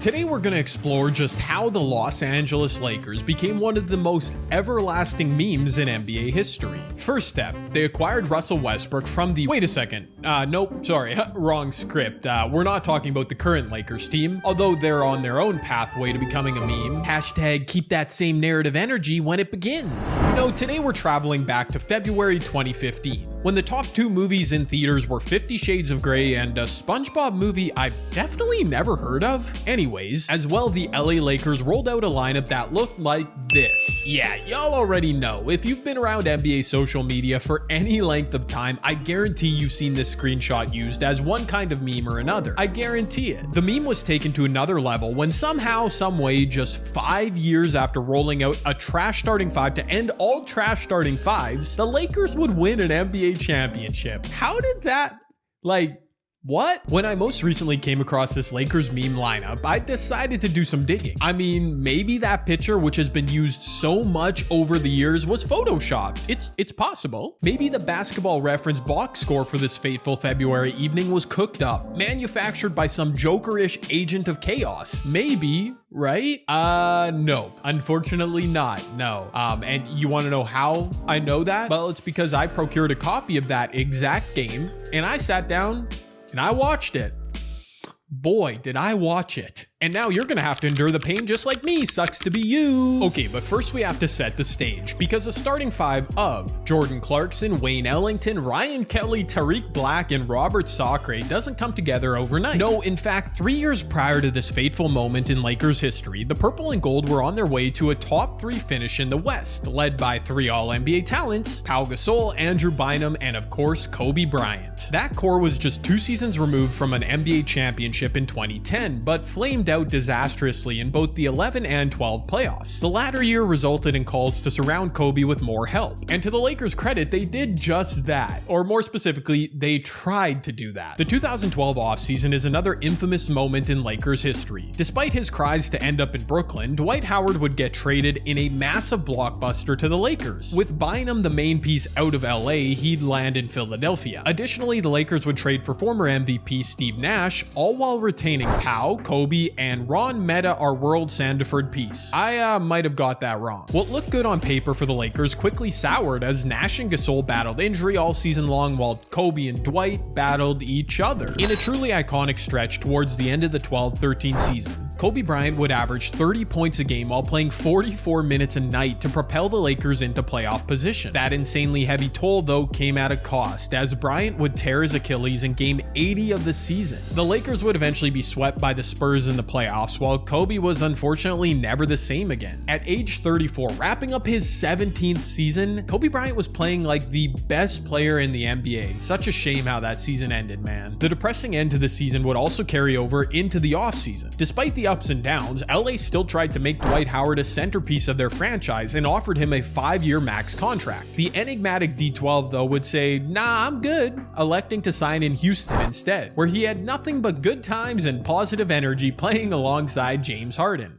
Today we're going to explore just how the Los Angeles Lakers became one of the most everlasting memes in NBA history. First step, they acquired Russell Westbrook from the— wait a second, nope, sorry, wrong script. We're not talking about the current Lakers team, although they're on their own pathway to becoming a meme. Hashtag keep that same narrative energy when it begins. No, today we're traveling back to February 2015, when the top two movies in theaters were 50 Shades of Grey and a SpongeBob movie I've definitely never heard of. Anyways, as well, the LA Lakers rolled out a lineup that looked like this. Yeah, y'all already know. If you've been around NBA social media for any length of time, I guarantee you've seen this screenshot used as one kind of meme or another. I guarantee it. The meme was taken to another level when somehow, someway, just 5 years after rolling out a trash starting five to end all trash starting fives, the Lakers would win an NBA championship. How did that, what? When I most recently came across this Lakers meme lineup, I decided to do some digging. I mean, maybe that picture, which has been used so much over the years, was photoshopped. It's possible. Maybe the Basketball Reference box score for this fateful February evening was cooked up, manufactured by some Joker-ish agent of chaos. Maybe, right? No, unfortunately not, no. And you want to know how I know that? Well, it's because I procured a copy of that exact game, and I sat down and I watched it. Boy, did I watch it. And now you're gonna have to endure the pain just like me. Sucks to be you. Okay, but first we have to set the stage, because the starting five of Jordan Clarkson, Wayne Ellington, Ryan Kelly, Tariq Black, and Robert Sacre doesn't come together overnight. No, in fact, 3 years prior to this fateful moment in Lakers history, the purple and gold were on their way to a top three finish in the West, led by three All-NBA talents, Pau Gasol, Andrew Bynum, and of course, Kobe Bryant. That core was just 2 seasons removed from an NBA championship in 2010, but flamed out disastrously in both the 11 and 12 playoffs. The latter year resulted in calls to surround Kobe with more help, and to the Lakers' credit, they did just that, or more specifically, they tried to do that. The 2012 offseason is another infamous moment in Lakers history. Despite his cries to end up in Brooklyn, Dwight Howard would get traded in a massive blockbuster to the Lakers. With Bynum the main piece out of LA, he'd land in Philadelphia. Additionally, the Lakers would trade for former MVP Steve Nash, all while retaining Pau, Kobe, and Ron Meta, our World Sandiford piece. I might have got that wrong. What looked good on paper for the Lakers quickly soured as Nash and Gasol battled injury all season long, while Kobe and Dwight battled each other. In a truly iconic stretch towards the end of the 12-13 season, Kobe Bryant would average 30 points a game while playing 44 minutes a night to propel the Lakers into playoff position. That insanely heavy toll, though, came at a cost, as Bryant would tear his Achilles in game 80 of the season. The Lakers would eventually be swept by the Spurs in the playoffs, while Kobe was unfortunately never the same again. At age 34, wrapping up his 17th season, Kobe Bryant was playing like the best player in the NBA. Such a shame how that season ended, man. The depressing end to the season would also carry over into the offseason. Despite the ups and downs, LA still tried to make Dwight Howard a centerpiece of their franchise and offered him a 5-year max contract. The enigmatic D12, though, would say, nah, I'm good, electing to sign in Houston instead, where he had nothing but good times and positive energy playing alongside James Harden.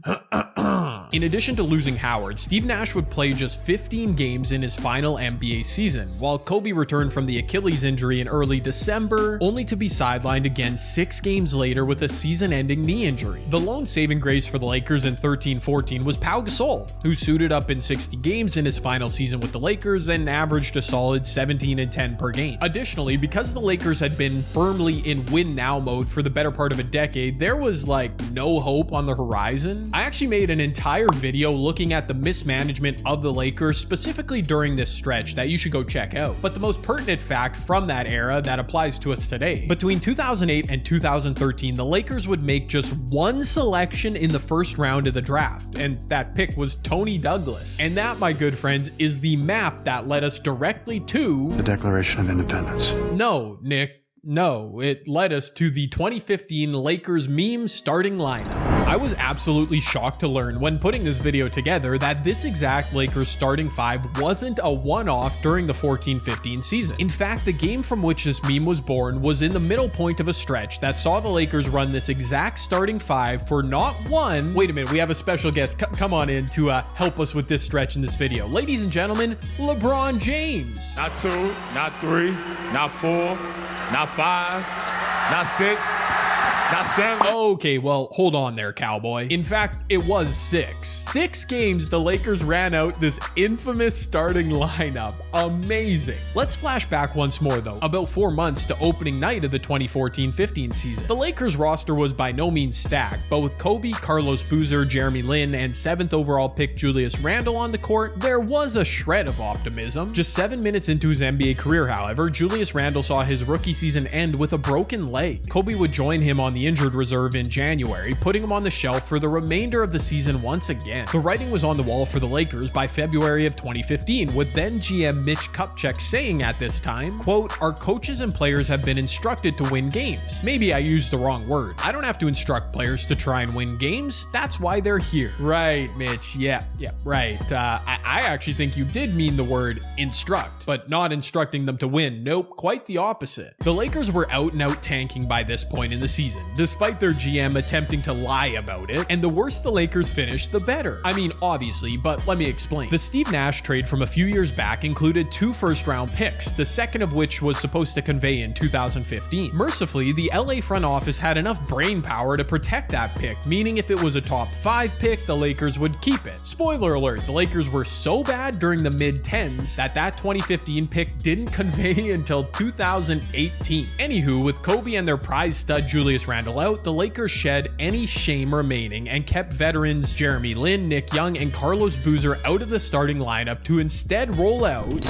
In addition to losing Howard, Steve Nash would play just 15 games in his final NBA season, while Kobe returned from the Achilles injury in early December, only to be sidelined again 6 games later with a season-ending knee injury. The lone saving grace for the Lakers in 13-14 was Pau Gasol, who suited up in 60 games in his final season with the Lakers and averaged a solid 17 and 10 per game. Additionally, because the Lakers had been firmly in win-now mode for the better part of a decade, there was no hope on the horizon. I actually made an entire video looking at the mismanagement of the Lakers specifically during this stretch that you should go check out. But the most pertinent fact from that era that applies to us today: between 2008 and 2013, the Lakers would make just one selection in the first round of the draft, and that pick was Tony Douglas. And that, my good friends, is the map that led us directly to the Declaration of Independence. No, Nick. No, it led us to the 2015 Lakers meme starting lineup. I was absolutely shocked to learn when putting this video together that this exact Lakers starting five wasn't a one-off during the 14-15 season. In fact, the game from which this meme was born was in the middle point of a stretch that saw the Lakers run this exact starting five for not one— wait a minute, we have a special guest come on in to help us with this stretch in this video. Ladies and gentlemen, LeBron James. Not 2, not 3, not 4, not 5, not 6, Not 7. Okay, well, hold on there, cowboy. In fact, it was 6. 6 games the Lakers ran out this infamous starting lineup. Amazing. Let's flash back once more though, about 4 months to opening night of the 2014-15 season. The Lakers roster was by no means stacked, but with Kobe, Carlos Boozer, Jeremy Lin, and 7th overall pick Julius Randle on the court, there was a shred of optimism. Just 7 minutes into his NBA career, however, Julius Randle saw his rookie season end with a broken leg. Kobe would join him on the injured reserve in January, putting him on the shelf for the remainder of the season once again. The writing was on the wall for the Lakers by February of 2015, with then GM Mitch Kupchak saying at this time, quote, "Our coaches and players have been instructed to win games." Maybe I used the wrong word. I don't have to instruct players to try and win games. That's why they're here. Right, Mitch. Yeah, right. I actually think you did mean the word instruct, but not instructing them to win. Nope, quite the opposite. The Lakers were out and out tanking by this point in the season, despite their GM attempting to lie about it, and the worse the Lakers finished, the better. I mean, obviously, but let me explain. The Steve Nash trade from a few years back included 2 first-round picks, the second of which was supposed to convey in 2015. Mercifully, the LA front office had enough brain power to protect that pick, meaning if it was a top 5 pick, the Lakers would keep it. Spoiler alert, the Lakers were so bad during the mid-10s that 2015 pick didn't convey until 2018. Anywho, with Kobe and their prize stud Julius Randle out, the Lakers shed any shame remaining and kept veterans Jeremy Lin, Nick Young, and Carlos Boozer out of the starting lineup to instead roll out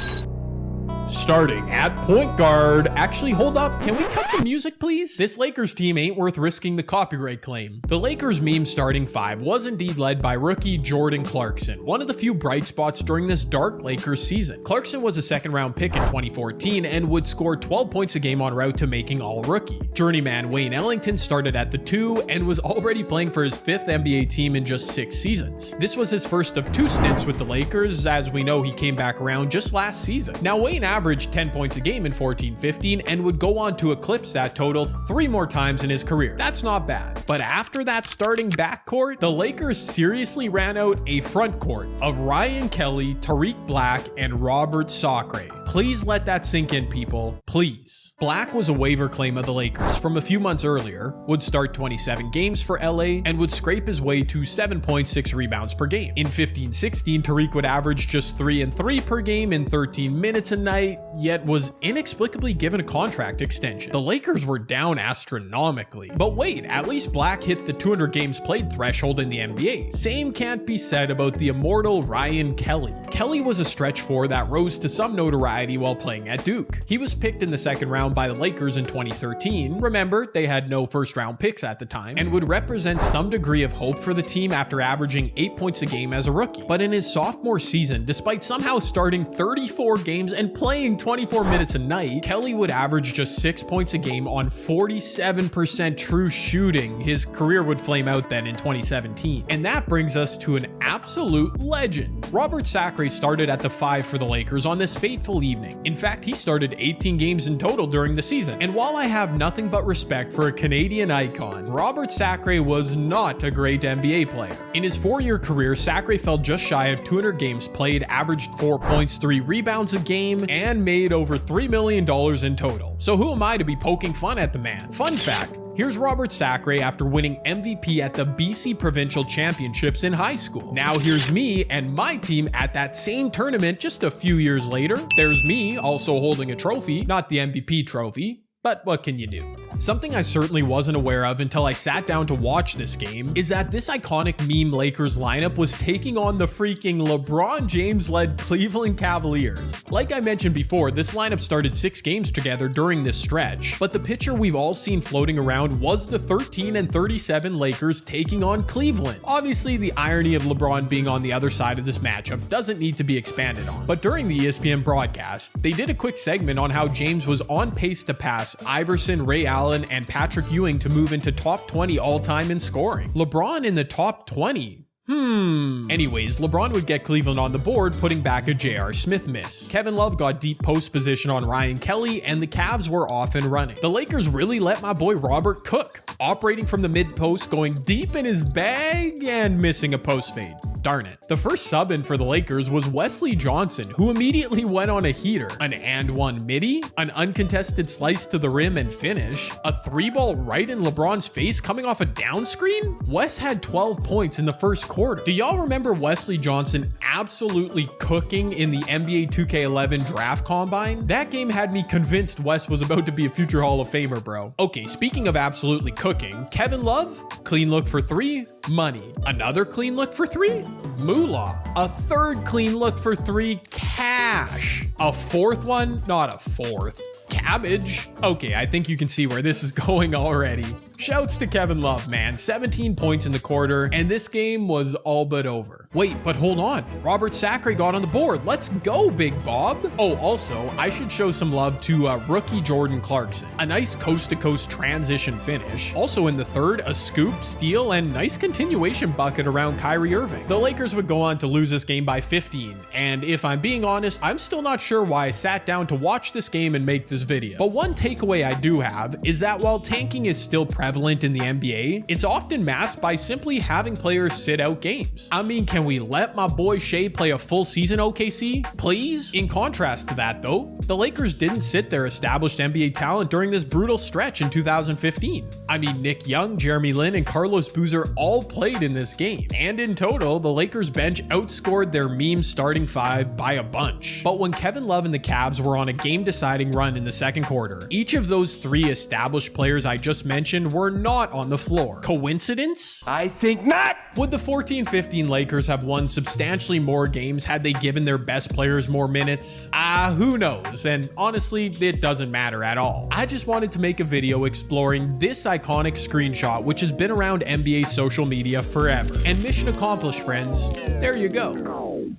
starting at point guard. Actually, hold up. Can we cut the music, please? This Lakers team ain't worth risking the copyright claim. The Lakers meme starting 5 was indeed led by rookie Jordan Clarkson, one of the few bright spots during this dark Lakers season. Clarkson was a second-round pick in 2014 and would score 12 points a game en route to making All-Rookie. Journeyman Wayne Ellington started at the 2 and was already playing for his 5th NBA team in just 6 seasons. This was his first of 2 stints with the Lakers, as we know he came back around just last season. Now, Wayne averaged 10 points a game in 14-15 and would go on to eclipse that total 3 more times in his career. That's not bad. But after that starting backcourt, the Lakers seriously ran out a front court of Ryan Kelly, Tariq Black, and Robert Sacre. Please let that sink in, people. Please. Black was a waiver claim of the Lakers from a few months earlier, would start 27 games for LA, and would scrape his way to 7.6 rebounds per game. In 15-16, Tariq would average just 3 and 3 per game in 13 minutes a night, yet was inexplicably given a contract extension. The Lakers were down astronomically. But wait, at least Black hit the 200 games played threshold in the NBA. Same can't be said about the immortal Ryan Kelly. Kelly was a stretch 4 that rose to some notoriety while playing at Duke. He was picked in the second round by the Lakers in 2013. Remember, they had no first round picks at the time, and would represent some degree of hope for the team after averaging 8 points a game as a rookie. But in his sophomore season, despite somehow starting 34 games and playing 24 minutes a night, Kelly would average just 6 points a game on 47% true shooting. His career would flame out then in 2017. And that brings us to an absolute legend. Robert Sacre started at the 5 for the Lakers on this fateful evening. In fact, he started 18 games in total during the season. And while I have nothing but respect for a Canadian icon, Robert Sacre was not a great NBA player. In his 4-year career, Sacre fell just shy of 200 games played, averaged 4 points, 3 rebounds a game, and made over $3 million in total. So who am I to be poking fun at the man? Fun fact, here's Robert Sacre after winning MVP at the BC Provincial Championships in high school. Now here's me and my team at that same tournament just a few years later. There's me also holding a trophy, not the MVP trophy. But what can you do? Something I certainly wasn't aware of until I sat down to watch this game is that this iconic meme Lakers lineup was taking on the freaking LeBron James-led Cleveland Cavaliers. Like I mentioned before, this lineup started 6 games together during this stretch, but the picture we've all seen floating around was the 13-37 Lakers taking on Cleveland. Obviously, the irony of LeBron being on the other side of this matchup doesn't need to be expanded on, but during the ESPN broadcast, they did a quick segment on how James was on pace to pass Iverson, Ray Allen, and Patrick Ewing to move into top 20 all-time in scoring. LeBron in the top 20? Anyways, LeBron would get Cleveland on the board, putting back a J.R. Smith miss. Kevin Love got deep post position on Ryan Kelly, and the Cavs were off and running. The Lakers really let my boy Robert cook, operating from the mid post, going deep in his bag, and missing a post fade. darn it. The first sub in for the Lakers was Wesley Johnson, who immediately went on a heater. An and one midi, an uncontested slice to the rim and finish, a 3-ball right in LeBron's face coming off a down screen. Wes had 12 points in the first quarter. Do y'all remember Wesley Johnson absolutely cooking in the NBA 2K11 draft combine? That game had me convinced Wes was about to be a future Hall of Famer, bro. Okay, speaking of absolutely cooking, Kevin Love, clean look for 3, money. Another clean look for 3, moolah. A third clean look for 3, cash. A fourth one, not a fourth, cabbage. Okay, I think you can see where this is going already. Shouts to Kevin Love, man. 17 points in the quarter, and this game was all but over. Wait, but hold on. Robert Sacre got on the board. Let's go, Big Bob. Oh, also, I should show some love to rookie Jordan Clarkson. A nice coast-to-coast transition finish. Also in the third, a scoop, steal, and nice continuation bucket around Kyrie Irving. The Lakers would go on to lose this game by 15, and if I'm being honest, I'm still not sure why I sat down to watch this game and make this video. But one takeaway I do have is that while tanking is still prevalent in the NBA, it's often masked by simply having players sit out games. I mean, can we let my boy Shea play a full season, OKC? Please? In contrast to that though, the Lakers didn't sit their established NBA talent during this brutal stretch in 2015. I mean, Nick Young, Jeremy Lin, and Carlos Boozer all played in this game. And in total, the Lakers bench outscored their meme starting 5 by a bunch. But when Kevin Love and the Cavs were on a game-deciding run in the second quarter, each of those 3 established players I just mentioned were not on the floor. Coincidence? I think not! Would the 14-15 Lakers have won substantially more games had they given their best players more minutes? Who knows? And honestly, it doesn't matter at all. I just wanted to make a video exploring this iconic screenshot, which has been around NBA social media forever. And mission accomplished, friends. There you go.